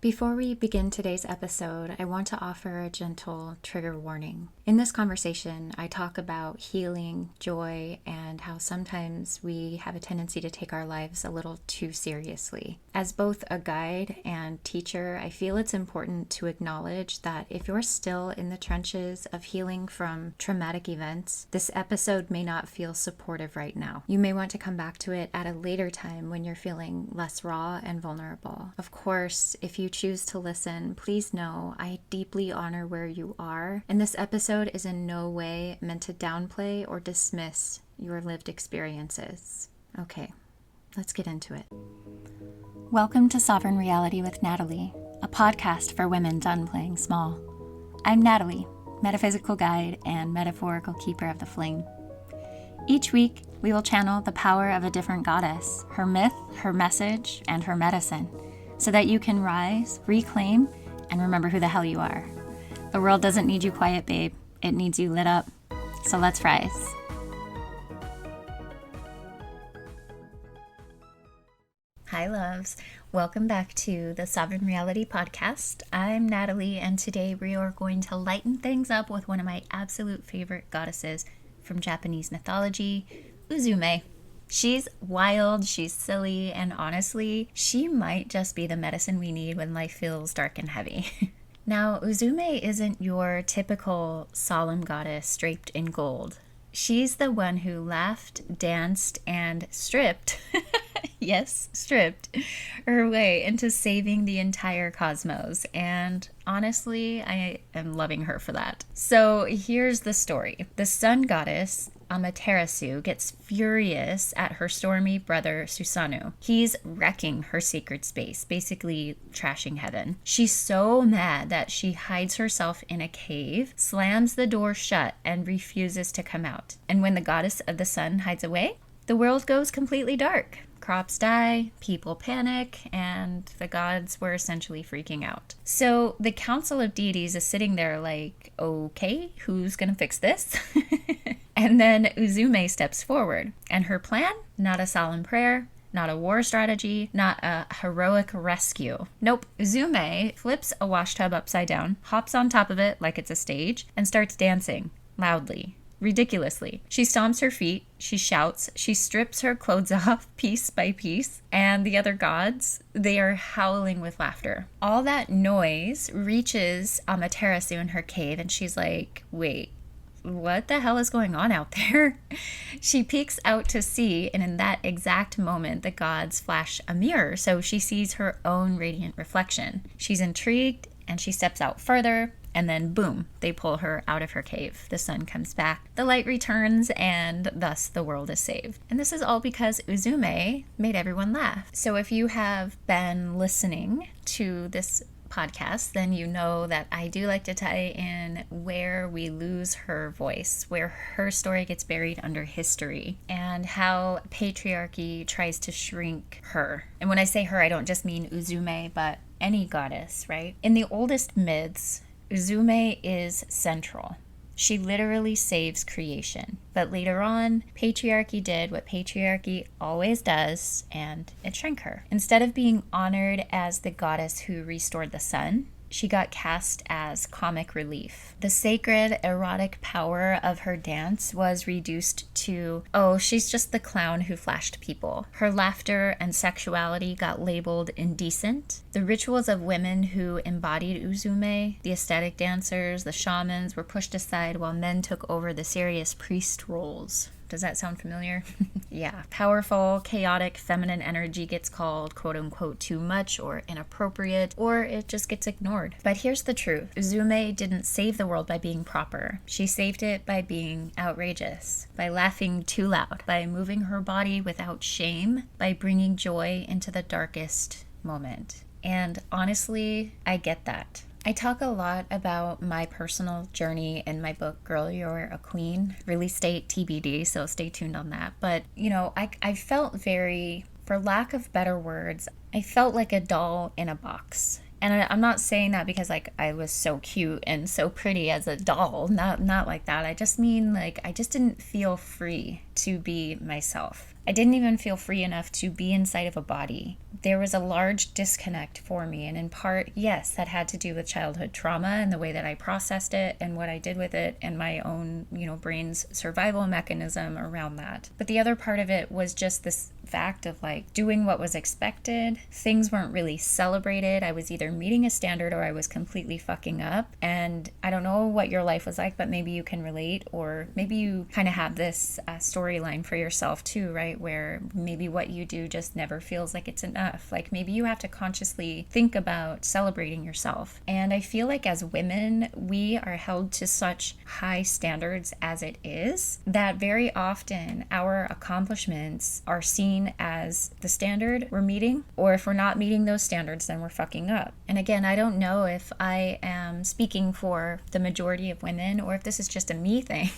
Before we begin today's episode, I want to offer a gentle trigger warning. In this conversation, I talk about healing, joy, and how sometimes we have a tendency to take our lives a little too seriously. As both a guide and teacher, I feel it's important to acknowledge that if you're still in the trenches of healing from traumatic events, this episode may not feel supportive right now. You may want to come back to it at a later time when you're feeling less raw and vulnerable. Of course, if you choose to listen, please know I deeply honor where you are, and this episode is in no way meant to downplay or dismiss your lived experiences. Okay, let's get into it. Welcome to Sovereign Reality with Natalie, a podcast for women done playing small. I'm Natalie, metaphysical guide and metaphorical keeper of the flame. Each week, we will channel the power of a different goddess, her myth, her message, and her medicine, so that you can rise, reclaim, and remember who the hell you are. The world doesn't need you quiet, babe. It needs you lit up. So let's rise. Hi, loves. Welcome back to the Sovereign Reality Podcast. I'm Natalie, and today we are going to lighten things up with one of my absolute favorite goddesses from Japanese mythology, Uzume. She's wild, she's silly, and honestly, she might just be the medicine we need when life feels dark and heavy. Now, Uzume isn't your typical solemn goddess draped in gold. She's the one who laughed, danced, and stripped, yes, stripped, her way into saving the entire cosmos. And honestly, I am loving her for that. So here's the story. The sun goddess, Amaterasu, gets furious at her stormy brother Susanoo. He's wrecking her sacred space, basically trashing heaven. She's so mad that she hides herself in a cave, slams the door shut, and refuses to come out. And when the goddess of the sun hides away, the world goes completely dark. Crops die, people panic, and the gods were essentially freaking out. So the council of deities is sitting there like, okay, who's gonna fix this? And then Uzume steps forward, and her plan? Not a solemn prayer, not a war strategy, not a heroic rescue. Nope, Uzume flips a washtub upside down, hops on top of it like it's a stage, and starts dancing, loudly, ridiculously. She stomps her feet, she shouts, she strips her clothes off piece by piece, and the other gods, they are howling with laughter. All that noise reaches Amaterasu in her cave, and she's like, wait, what the hell is going on out there? She peeks out to sea, and in that exact moment, the gods flash a mirror, so she sees her own radiant reflection. She's intrigued, and she steps out further, and then boom, they pull her out of her cave. The sun comes back, the light returns, and thus the world is saved. And this is all because Uzume made everyone laugh. So if you have been listening to this podcast, then you know that I do like to tie in where we lose her voice, where her story gets buried under history, and how patriarchy tries to shrink her. And when I say her, I don't just mean Uzume, but any goddess, right? In the oldest myths, Uzume is central. She literally saves creation. But later on, patriarchy did what patriarchy always does, and it shrank her. Instead of being honored as the goddess who restored the sun, she got cast as comic relief. The sacred, erotic power of her dance was reduced to, oh, she's just the clown who flashed people. Her laughter and sexuality got labeled indecent. The rituals of women who embodied Uzume, the aesthetic dancers, the shamans, were pushed aside while men took over the serious priest roles. Does that sound familiar? Yeah. Powerful, chaotic, feminine energy gets called quote unquote too much or inappropriate, or it just gets ignored. But here's the truth. Uzume didn't save the world by being proper. She saved it by being outrageous, by laughing too loud, by moving her body without shame, by bringing joy into the darkest moment. And honestly, I get that. I talk a lot about my personal journey in my book, Girl, You're a Queen. Release date TBD, so stay tuned on that. But, I felt very, for lack of better words, I felt like a doll in a box. And I'm not saying that because I was so cute and so pretty as a doll. Not like that. I just mean I just didn't feel free to be myself. I didn't even feel free enough to be inside of a body. There was a large disconnect for me. And in part, yes, that had to do with childhood trauma and the way that I processed it and what I did with it and my own, brain's survival mechanism around that. But the other part of it was just this fact of like doing what was expected. Things weren't really celebrated. I was either meeting a standard or I was completely fucking up. And I don't know what your life was like, but maybe you can relate, or maybe you kind of have this storyline for yourself too, right? Where maybe what you do just never feels like it's enough. Like maybe you have to consciously think about celebrating yourself. And I feel like as women, we are held to such high standards as it is that very often our accomplishments are seen as the standard we're meeting, or if we're not meeting those standards, then we're fucking up. And again, I don't know if I am speaking for the majority of women or if this is just a me thing.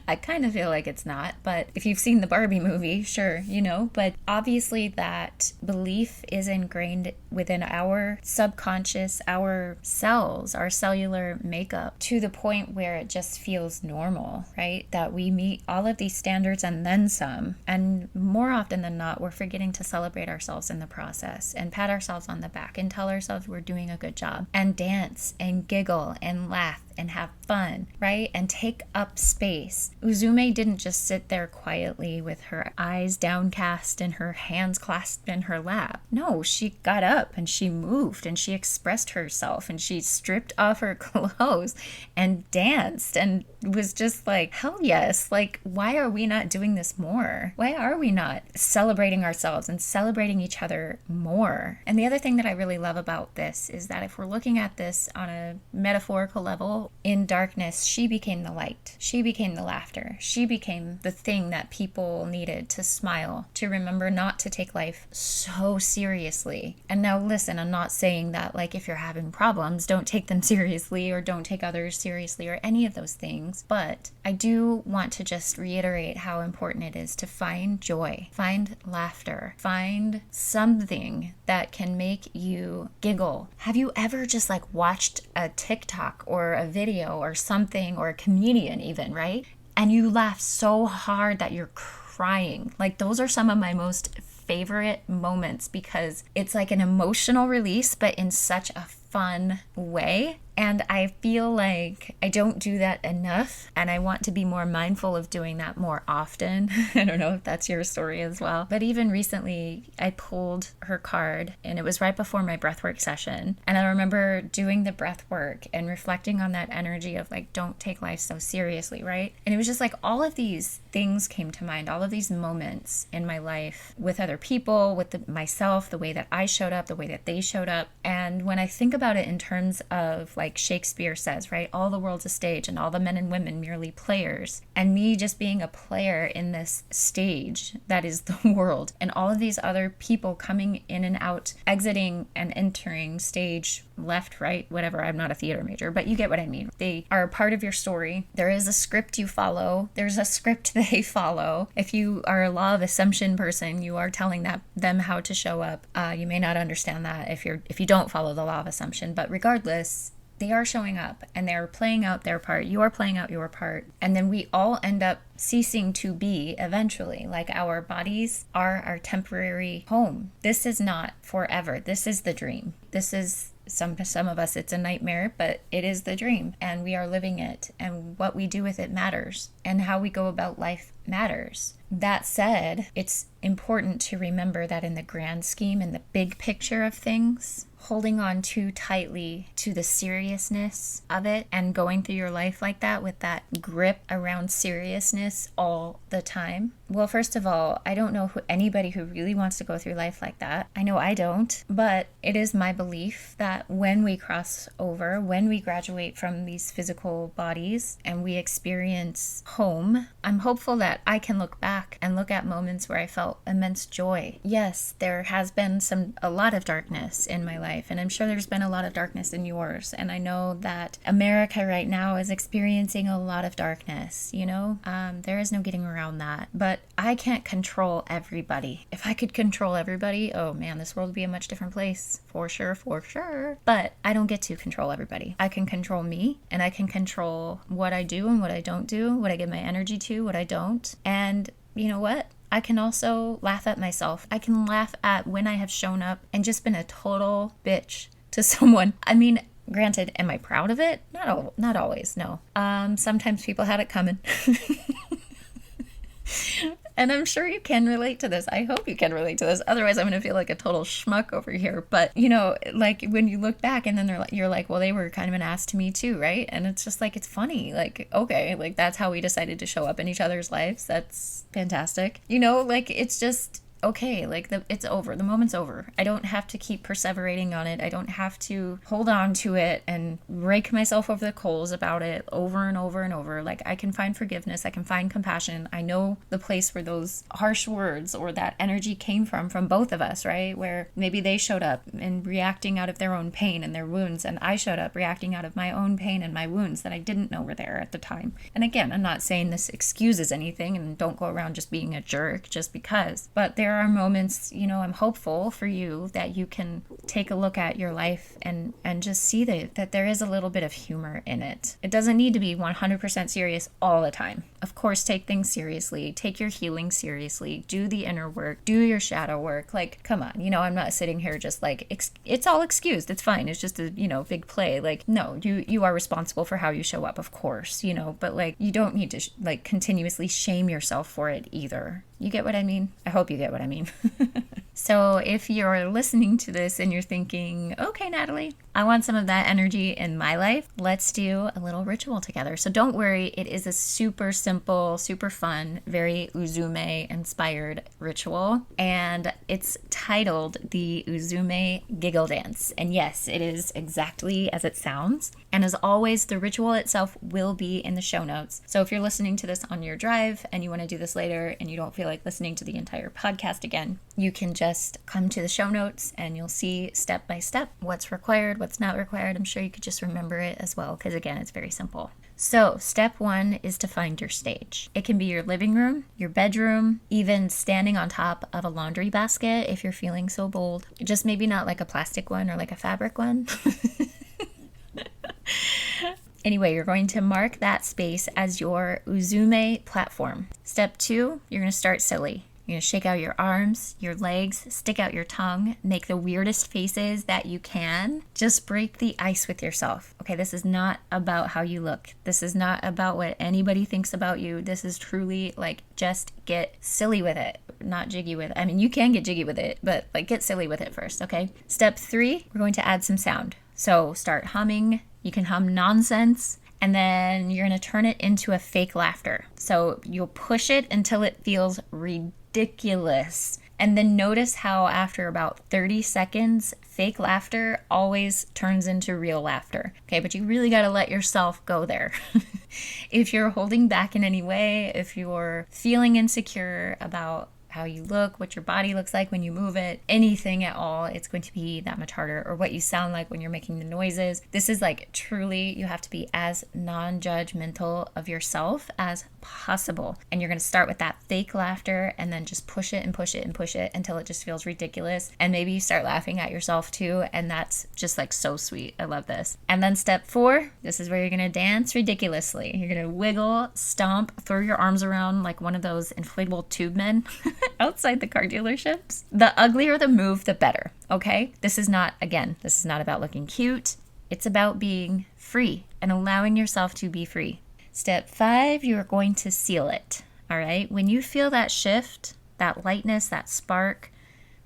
I kind of feel like it's not, but if you've seen the Barbie movie, sure, but obviously that belief is ingrained within our subconscious, our cells, our cellular makeup, to the point where it just feels normal, right? That we meet all of these standards and then some. And more often than not, we're forgetting to celebrate ourselves in the process and pat ourselves on the back and tell ourselves we're doing a good job and dance and giggle and laugh and have fun, right? And take up space. Uzume didn't just sit there quietly with her eyes downcast and her hands clasped in her lap. No, she got up and she moved and she expressed herself and she stripped off her clothes and danced and was just like, hell yes. Like, why are we not doing this more? Why are we not celebrating ourselves and celebrating each other more? And the other thing that I really love about this is that if we're looking at this on a metaphorical level, in darkness, she became the light. She became the laughter. She became the thing that people needed to smile, to remember not to take life so seriously. And now listen, I'm not saying that like if you're having problems, don't take them seriously or don't take others seriously or any of those things. But I do want to just reiterate how important it is to find joy, find laughter, find something that can make you giggle. Have you ever just like watched a TikTok or a video or something, or a comedian even, right? And you laugh so hard that you're crying. Like those are some of my most favorite moments because it's like an emotional release, but in such a fun way. And I feel like I don't do that enough, and I want to be more mindful of doing that more often. I don't know if that's your story as well. But even recently, I pulled her card, and it was right before my breathwork session. And I remember doing the breathwork and reflecting on that energy of like, don't take life so seriously, right? And it was just like all of these things came to mind, all of these moments in my life with other people, with myself, the way that I showed up, the way that they showed up. And when I think about it in terms of like Shakespeare says, right? All the world's a stage and all the men and women merely players. And me just being a player in this stage that is the world, and all of these other people coming in and out, exiting and entering stage left, right, whatever. I'm not a theater major, but you get what I mean. They are a part of your story. There is a script you follow. There's a script they follow. If you are a law of assumption person, you are telling them how to show up. You may not understand that if you don't follow the law of assumption, but regardless, they are showing up and they're playing out their part. You are playing out your part. And then we all end up ceasing to be eventually. Like our bodies are our temporary home. This is not forever. This is the dream. This is some of us, it's a nightmare, but it is the dream and we are living it. And what we do with it matters. And how we go about life matters. That said, it's important to remember that in the grand scheme, in the big picture of things, holding on too tightly to the seriousness of it and going through your life like that with that grip around seriousness all the time. Well, first of all, I don't know anybody who really wants to go through life like that. I know I don't, but it is my belief that when we cross over, when we graduate from these physical bodies and we experience home, I'm hopeful that I can look back and look at moments where I felt immense joy. Yes, there has been a lot of darkness in my life, and I'm sure there's been a lot of darkness in yours. And I know that America right now is experiencing a lot of darkness, there is no getting around that. But I can't control everybody. If I could control everybody, oh man, this world would be a much different place. For sure. But I don't get to control everybody. I can control me, and I can control what I do and what I don't do, what I give my energy to, what I don't. And you know what? I can also laugh at myself. I can laugh at when I have shown up and just been a total bitch to someone. I mean, granted, am I proud of it? Not always, no. Sometimes people had it coming. And I'm sure you can relate to this. I hope you can relate to this. Otherwise, I'm going to feel like a total schmuck over here. But, you know, like when you look back and then you're like, well, they were kind of an ass to me too, right? And it's just like, it's funny. Like, okay, like that's how we decided to show up in each other's lives. That's fantastic. You know, like it's just okay, like it's over. The moment's over. I don't have to keep perseverating on it. I don't have to hold on to it and rake myself over the coals about it over and over and over. Like I can find forgiveness. I can find compassion. I know the place where those harsh words or that energy came from both of us, right? Where maybe they showed up and reacting out of their own pain and their wounds, and I showed up reacting out of my own pain and my wounds that I didn't know were there at the time. And again, I'm not saying this excuses anything, and don't go around just being a jerk just because, but there are moments, you know, I'm hopeful for you that you can take a look at your life and just see that there is a little bit of humor in it. It doesn't need to be 100% serious all the time. Of course, take things seriously, take your healing seriously, do the inner work, do your shadow work. Like, come on, you know, I'm not sitting here just like, it's all excused. It's fine. It's just a, you know, big play. Like, no, you are responsible for how you show up, of course, you know, but like, you don't need to like continuously shame yourself for it either. You get what I mean? I hope you get what I mean. So if you're listening to this and you're thinking, okay, Natalie, I want some of that energy in my life, let's do a little ritual together. So don't worry, it is a super simple, super fun, very Uzume inspired ritual. And it's titled the Uzume Giggle Dance. And yes, it is exactly as it sounds. And as always, the ritual itself will be in the show notes. So if you're listening to this on your drive and you want to do this later and you don't feel like listening to the entire podcast again, you can just come to the show notes and you'll see step by step what's required, what's not required. I'm sure you could just remember it as well, because again, it's very simple. So step one is to find your stage. It can be your living room, your bedroom, even standing on top of a laundry basket if you're feeling so bold. Just maybe not like a plastic one or like a fabric one. Anyway, you're going to mark that space as your Uzume platform. Step two, you're going to start silly. You're going to shake out your arms, your legs, stick out your tongue, make the weirdest faces that you can. Just break the ice with yourself. Okay, this is not about how you look. This is not about what anybody thinks about you. This is truly like just get silly with it, not jiggy with it. I mean, you can get jiggy with it, but like get silly with it first, okay? Step three, we're going to add some sound. So start humming. You can hum nonsense, and then you're going to turn it into a fake laughter. So you'll push it until it feels ridiculous. And then notice how after about 30 seconds, fake laughter always turns into real laughter. Okay, but you really got to let yourself go there. If you're holding back in any way, if you're feeling insecure about how you look, what your body looks like when you move it, anything at all, it's going to be that much harder. Or what you sound like when you're making the noises. This is like truly, you have to be as non-judgmental of yourself as possible. And you're going to start with that fake laughter and then just push it and push it and push it until it just feels ridiculous. And maybe you start laughing at yourself too. And that's just like so sweet. I love this. And then step four, this is where you're going to dance ridiculously. You're going to wiggle, stomp, throw your arms around like one of those inflatable tube men. Outside the car dealerships. The uglier the move, the better, okay? This is not about looking cute. It's about being free and allowing yourself to be free. Step five, you are going to seal it, all right? When you feel that shift, that lightness, that spark,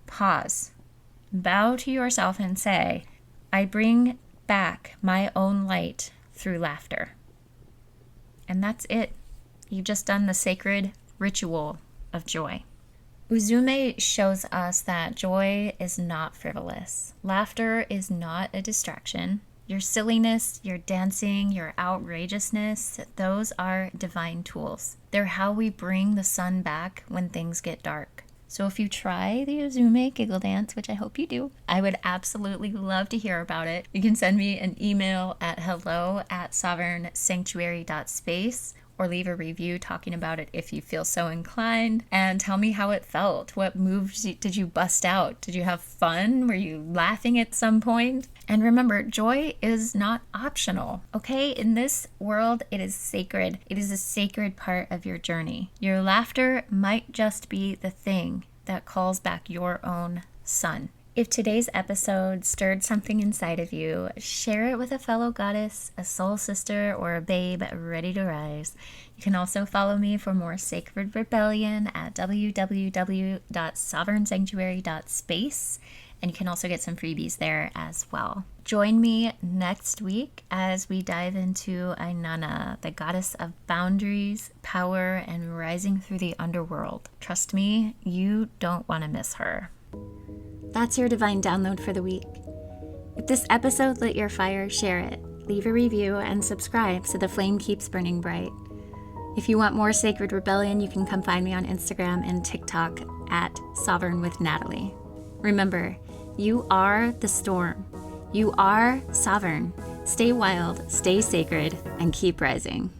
pause. Bow to yourself and say, I bring back my own light through laughter. And that's it. You've just done the sacred ritual of joy. Uzume shows us that joy is not frivolous. Laughter is not a distraction. Your silliness, your dancing, your outrageousness, those are divine tools. They're how we bring the sun back when things get dark. So if you try the Uzume Giggle Dance, which I hope you do, I would absolutely love to hear about it. You can send me an email at hello@sovereignsanctuary.space, or leave a review talking about it if you feel so inclined, and tell me how it felt. What moves did you bust out? Did you have fun? Were you laughing at some point? And remember, joy is not optional, okay? In this world, it is sacred. It is a sacred part of your journey. Your laughter might just be the thing that calls back your own sun. If today's episode stirred something inside of you, share it with a fellow goddess, a soul sister, or a babe ready to rise. You can also follow me for more Sacred Rebellion at www.sovereignsanctuary.space, and you can also get some freebies there as well. Join me next week as we dive into Ainana, the goddess of boundaries, power, and rising through the underworld. Trust me, you don't want to miss her. That's your divine download for the week. If this episode lit your fire, share it, leave a review, and subscribe so the flame keeps burning bright. If you want more Sacred Rebellion, you can come find me on Instagram and TikTok at Sovereign with Natalie. Remember, you are the storm. You are sovereign. Stay wild, stay sacred, and keep rising.